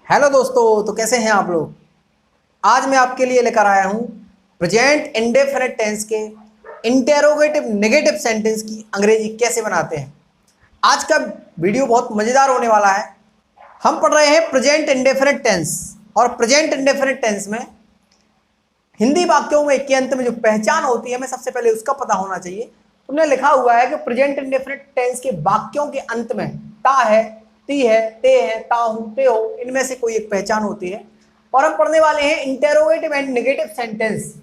Hello दोस्तों, तो कैसे हैं आप लोग। आज मैं आपके लिए लेकर आया हूं प्रेजेंट इंडेफिनिट टेंस के इंटेरोगेटिव नेगेटिव सेंटेंस की अंग्रेजी कैसे बनाते हैं। आज का वीडियो बहुत मज़ेदार होने वाला है। हम पढ़ रहे हैं प्रेजेंट इंडेफिनिट टेंस, और प्रेजेंट इंडेफिनिट टेंस में हिंदी वाक्यों में के अंत में जो पहचान होती है हमें सबसे पहले उसका पता होना चाहिए। तुमने लिखा हुआ है कि प्रेजेंट इंडेफिनिट टेंस के वाक्यों के अंत में ता है, ती है, ते है, ता हूं, ते हो, इनमें से कोई एक पहचान होती है। और हम पढ़ने वाले हैं इंटेरोगेटिव एंड नेगेटिव सेंटेंस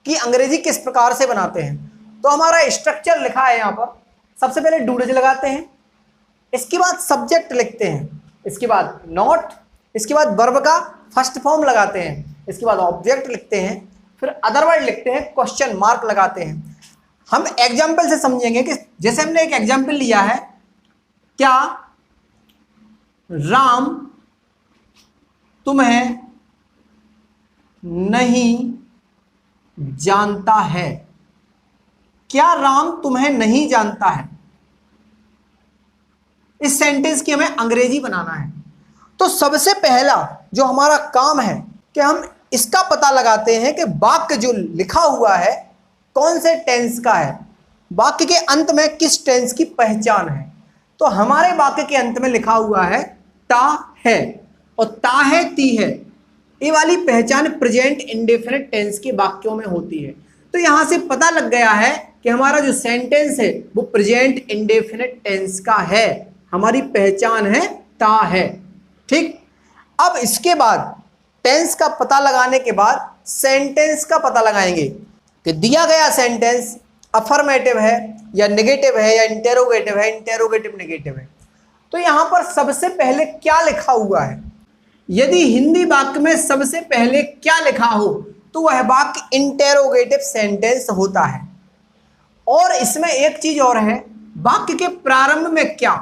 की अंग्रेजी किस प्रकार से बनाते हैं। तो हमारा स्ट्रक्चर लिखा है यहाँ पर। सबसे पहले डू डज लगाते हैं, इसके बाद सब्जेक्ट लिखते हैं, इसके बाद नॉट, इसके बाद वर्ब का फर्स्ट फॉर्म लगाते हैं, इसके बाद ऑब्जेक्ट लिखते हैं, फिर अदरवाइज लिखते हैं, क्वेश्चन मार्क लगाते हैं। हम एग्जाम्पल से समझेंगे कि जैसे हमने एक एग्जाम्पल लिया है, क्या राम तुम्हें नहीं जानता है। क्या राम तुम्हें नहीं जानता है। इस सेंटेंस की हमें अंग्रेजी बनाना है। तो सबसे पहला जो हमारा काम है कि हम इसका पता लगाते हैं कि वाक्य जो लिखा हुआ है कौन से टेंस का है, वाक्य के अंत में किस टेंस की पहचान है। तो हमारे वाक्य के अंत में लिखा हुआ है ता है, और ता है, ती है, ये वाली पहचान प्रेजेंट इंडेफिनिट टेंस के वाक्यों में होती है। तो यहां से पता लग गया है कि हमारा जो सेंटेंस है वो प्रेजेंट इंडेफिनिट टेंस का है, हमारी पहचान है ता है। ठीक, अब इसके बाद टेंस का पता लगाने के बाद सेंटेंस का पता लगाएंगे कि दिया गया सेंटेंस अफर्मेटिव है या नेगेटिव है या इंटेरोगेटिव है, इंटेरोगेटिव नेगेटिव है। तो यहां पर सबसे पहले क्या लिखा हुआ है। यदि हिंदी वाक्य में सबसे पहले क्या लिखा हो तो वह वाक्य इंटेरोगेटिव सेंटेंस होता है। और इसमें एक चीज और है, वाक्य के प्रारंभ में क्या,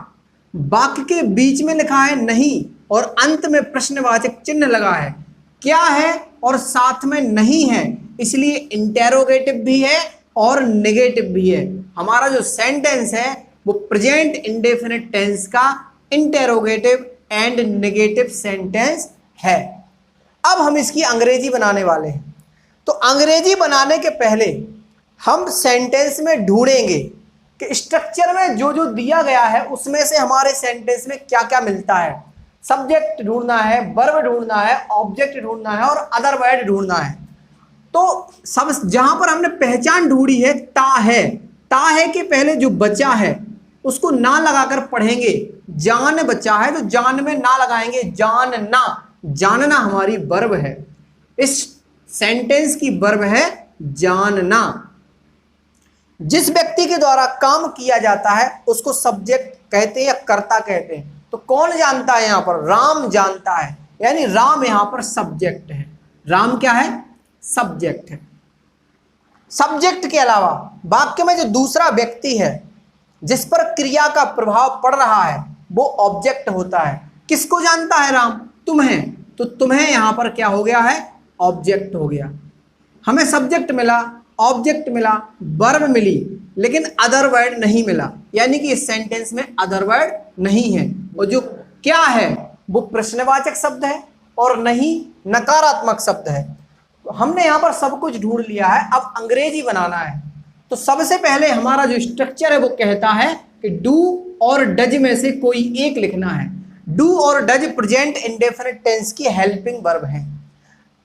वाक्य के बीच में लिखा है नहीं, और अंत में प्रश्नवाचक चिन्ह लगा है, क्या है और साथ में नहीं है, इसलिए इंटेरोगेटिव भी है और नेगेटिव भी है। हमारा जो सेंटेंस है वो प्रेजेंट इंडेफिनिट टेंस का इंटेरोगेटिव एंड नेगेटिव सेंटेंस है। अब हम इसकी अंग्रेजी बनाने वाले हैं। तो अंग्रेजी बनाने के पहले हम सेंटेंस में ढूंढेंगे कि स्ट्रक्चर में जो जो दिया गया है उसमें से हमारे सेंटेंस में क्या क्या मिलता है। सब्जेक्ट ढूंढना है, वर्ब ढूंढना है, ऑब्जेक्ट ढूंढना है और अदर वर्ड ढूंढना है। तो सब जहां पर हमने पहचान ढूंढी है ता है के पहले जो बचा है उसको ना लगाकर पढ़ेंगे। जान बचा है तो जान में ना लगाएंगे, जानना, जानना हमारी वर्ब है। इस सेंटेंस की वर्ब है जानना। जिस व्यक्ति के द्वारा काम किया जाता है उसको सब्जेक्ट कहते हैं या कर्ता कहते हैं। तो कौन जानता है यहां पर, राम जानता है, यानी राम यहां पर सब्जेक्ट है। राम क्या है, सब्जेक्ट है। सब्जेक्ट के अलावा वाक्य में जो दूसरा व्यक्ति है जिस पर क्रिया का प्रभाव पड़ रहा है वो ऑब्जेक्ट होता है। किसको जानता है राम, तुम्हें, तो तुम्हें यहां पर क्या हो गया है, ऑब्जेक्ट हो गया। हमें सब्जेक्ट मिला, ऑब्जेक्ट मिला, वर्ब मिली, लेकिन अदर वर्ड नहीं मिला, यानी कि इस सेंटेंस में अदर वर्ड नहीं है। और जो क्या है वो प्रश्नवाचक शब्द है और नहीं नकारात्मक शब्द है। तो हमने यहां पर सब कुछ ढूंढ लिया है, अब अंग्रेजी बनाना है। तो सबसे पहले हमारा जो स्ट्रक्चर है वो कहता है कि डू और डज में से कोई एक लिखना है। डू और डज प्रेजेंट इंडेफिनिट टेंस की हेल्पिंग वर्ब है।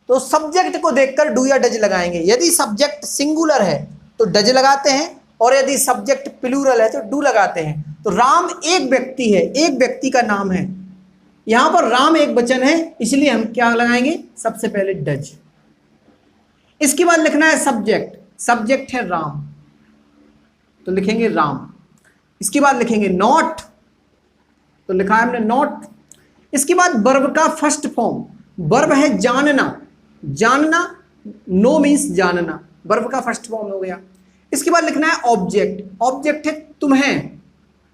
तो सब्जेक्ट को देखकर डू या डज लगाएंगे। यदि सब्जेक्ट सिंगुलर है तो डज लगाते हैं, और यदि सब्जेक्ट प्लूरल है तो डू लगाते हैं। तो राम एक व्यक्ति है, एक व्यक्ति का नाम है। यहां पर राम एक वचन है, इसलिए हम क्या लगाएंगे, सबसे पहले डज। इसके बाद लिखना है सब्जेक्ट, सब्जेक्ट है राम तो लिखेंगे राम। इसके बाद लिखेंगे नॉट, तो लिखा है हमने नॉट। इसके बाद वर्ब का फर्स्ट फॉर्म, वर्ब है जानना, जानना, नो मीन्स जानना, वर्ब का फर्स्ट फॉर्म हो गया। इसके बाद लिखना है ऑब्जेक्ट, ऑब्जेक्ट है तुम्हें,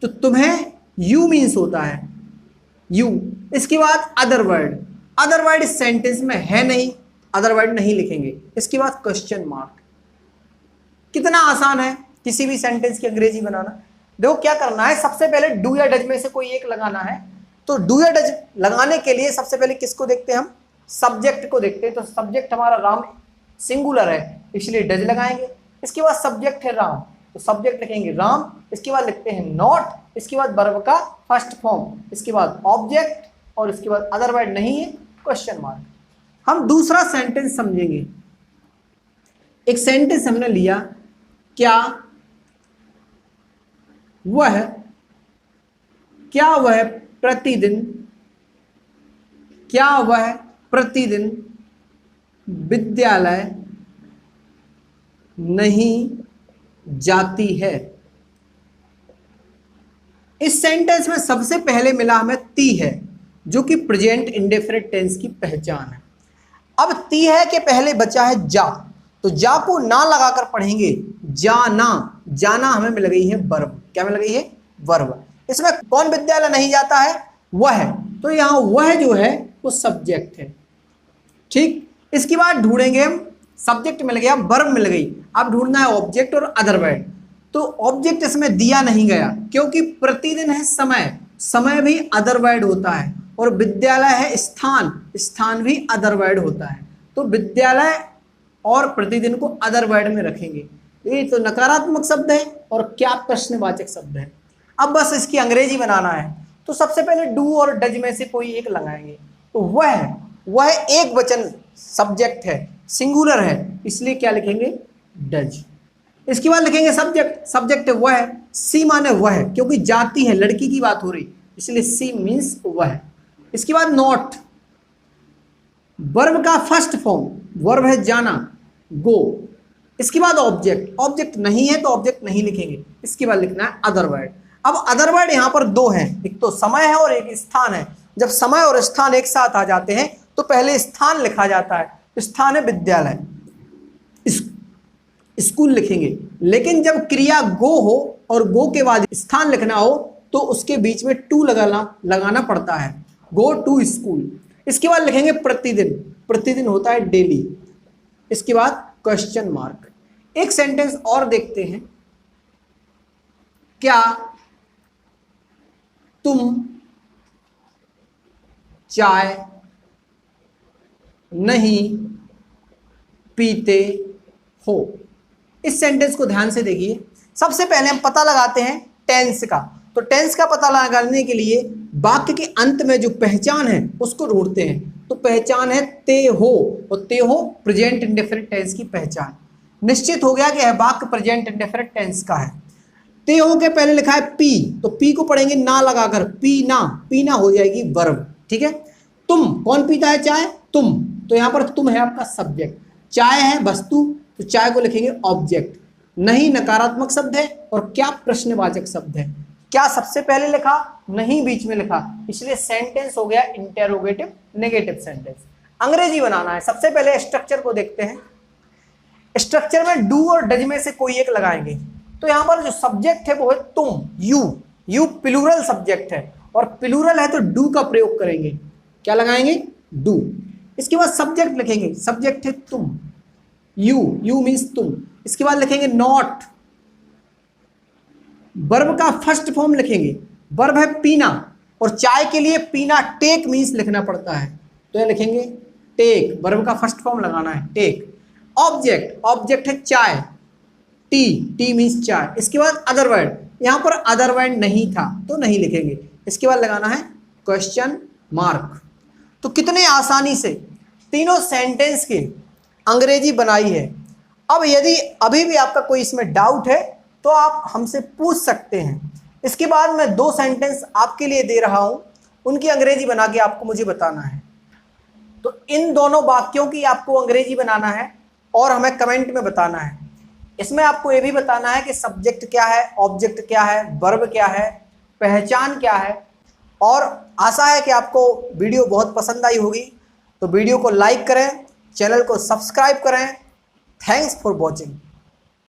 तो तुम्हें यू मीन्स होता है, यू। इसके बाद अदर वर्ड, अदर वर्ड इस सेंटेंस में है नहीं, अदर वर्ड नहीं लिखेंगे। इसके बाद क्वेश्चन मार्क। कितना आसान है किसी भी सेंटेंस की अंग्रेजी बनाना। देखो क्या करना है, सबसे पहले डू या डज में से कोई एक लगाना है। तो डू या डज लगाने के लिए सबसे पहले किसको देखते हैं हम? सब्जेक्ट को देखते हैं। तो सब्जेक्ट हमारा राम सिंगुलर है, इसलिए डज लगाएंगे। इसके बाद सब्जेक्ट है राम, तो सब्जेक्ट लिखेंगे राम। इसके बाद लिखते हैं नॉट, इसके बाद वर्ब का फर्स्ट फॉर्म, इसके बाद ऑब्जेक्ट, और इसके बाद अदर वर्ड नहीं है, क्वेश्चन मार्क। हम दूसरा सेंटेंस समझेंगे। एक सेंटेंस हमने लिया, क्या वह प्रतिदिन, क्या वह प्रतिदिन विद्यालय नहीं जाती है। इस सेंटेंस में सबसे पहले मिला हमें ती है, जो कि प्रेजेंट इंडेफिनिट टेंस की पहचान है। अब ती है के पहले बचा है जा, तो जा को ना लगाकर पढ़ेंगे जाना। जाना हमें मिल गई है वर्ब। क्या मिल गई है? वर्ब। इसमें कौन विद्यालय नहीं जाता है? वह। तो यहां वह जो है वो सब्जेक्ट है। ठीक, इसके बाद ढूंढेंगे हम, सब्जेक्ट मिल गया, वर्ब मिल गई, अब ढूंढना है ऑब्जेक्ट और अदर वर्ड। तो ऑब्जेक्ट इसमें दिया नहीं गया, क्योंकि प्रतिदिन है समय, समय भी अदर वर्ड होता है, और विद्यालय है स्थान, स्थान भी अदर वर्ड होता है। तो विद्यालय और प्रतिदिन को अदर वर्ड में रखेंगे। ये तो नकारात्मक शब्द है और क्या प्रश्नवाचक शब्द है। अब बस इसकी अंग्रेजी बनाना है, तो सबसे पहले डू और डज में से कोई एक लगाएंगे। तो वह एक वचन सब्जेक्ट है, सिंगुलर है, इसलिए क्या लिखेंगे? डज। इसके बाद लिखेंगे सब्जेक्ट, सब्जेक्ट है वह, सी माने वह, क्योंकि जाती है, लड़की की बात हो रही, इसलिए सी मीन्स वह। इसके बाद नॉट, वर्ब का फर्स्ट फॉर्म, वर्ब है जाना, गो। इसके बाद ऑब्जेक्ट, ऑब्जेक्ट नहीं है तो ऑब्जेक्ट नहीं लिखेंगे। इसके बाद लिखना है अदर वर्ड। अब अदर वर्ड यहां पर दो हैं, एक तो समय है और एक स्थान है। जब समय और स्थान एक साथ आ जाते हैं तो पहले स्थान लिखा जाता है, स्थान है विद्यालय, स्कूल लिखेंगे। लेकिन जब क्रिया गो हो और गो के बाद स्थान लिखना हो तो उसके बीच में टू लगाना पड़ता है, गो टू स्कूल। इसके बाद लिखेंगे प्रतिदिन, प्रतिदिन होता है डेली। इसके बाद क्वेश्चन मार्क। एक सेंटेंस और देखते हैं, क्या तुम चाय नहीं पीते हो? इस सेंटेंस को ध्यान से देखिए। सबसे पहले हम पता लगाते हैं टेंस का। तो टेंस का पता लगाने के लिए वाक्य के अंत में जो पहचान है उसको ढूंढते हैं। तो पहचान है ते हो, और ते हो प्रेजेंट इंडेफिनिट टेंस की पहचान। निश्चित हो गया कि यह वाक्य प्रेजेंट इंडेफिनिट टेंस का है। ते हो के पहले लिखा है पी, तो पी को पढ़ेंगे ना लगाकर, पीना, पीना हो जाएगी वर्ब। ठीक है। तुम, कौन पीता है चाय? तुम, तो यहां पर तुम है आपका सब्जेक्ट, चाय है वस्तु, तो चाय को लिखेंगे ऑब्जेक्ट। नहीं नकारात्मक शब्द है और क्या प्रश्नवाचक शब्द है। क्या सबसे पहले लिखा, नहीं बीच में लिखा, इसलिए सेंटेंस हो गया इंटेरोगेटिव नेगेटिव सेंटेंस। अंग्रेजी बनाना है। सबसे पहले स्ट्रक्चर को देखते हैं। स्ट्रक्चर में डू और डज में से कोई एक लगाएंगे। तो यहां पर जो सब्जेक्ट है वो है तुम, यू प्लूरल सब्जेक्ट है, और प्लूरल है तो डू का प्रयोग करेंगे। क्या लगाएंगे? डू। इसके बाद सब्जेक्ट लिखेंगे, सब्जेक्ट है तुम, यू मीन्स तुम। इसके बाद लिखेंगे नॉट, वर्ब का फर्स्ट फॉर्म लिखेंगे, वर्ब है पीना, और चाय के लिए पीना टेक मीन्स लिखना पड़ता है, तो यह लिखेंगे टेक, वर्ब का फर्स्ट फॉर्म लगाना है टेक। ऑब्जेक्ट, ऑब्जेक्ट है चाय, टी मीन्स चाय। इसके बाद अदर वर्ड, यहां पर अदर वर्ड नहीं था तो नहीं लिखेंगे। इसके बाद लगाना है क्वेश्चन मार्क। तो कितने आसानी से तीनों सेंटेंस की अंग्रेजी बनाई है। अब यदि अभी भी आपका कोई इसमें डाउट है तो आप हमसे पूछ सकते हैं। इसके बाद मैं 2 सेंटेंस आपके लिए दे रहा हूं, उनकी अंग्रेजी बना के आपको मुझे बताना है। तो इन दोनों वाक्यों की आपको अंग्रेजी बनाना है और हमें कमेंट में बताना है। इसमें आपको यह भी बताना है कि सब्जेक्ट क्या है, ऑब्जेक्ट क्या है, वर्ब क्या है, पहचान क्या है। और आशा है कि आपको वीडियो बहुत पसंद आई होगी। तो वीडियो को लाइक करें, चैनल को सब्सक्राइब करें। Thanks for watching.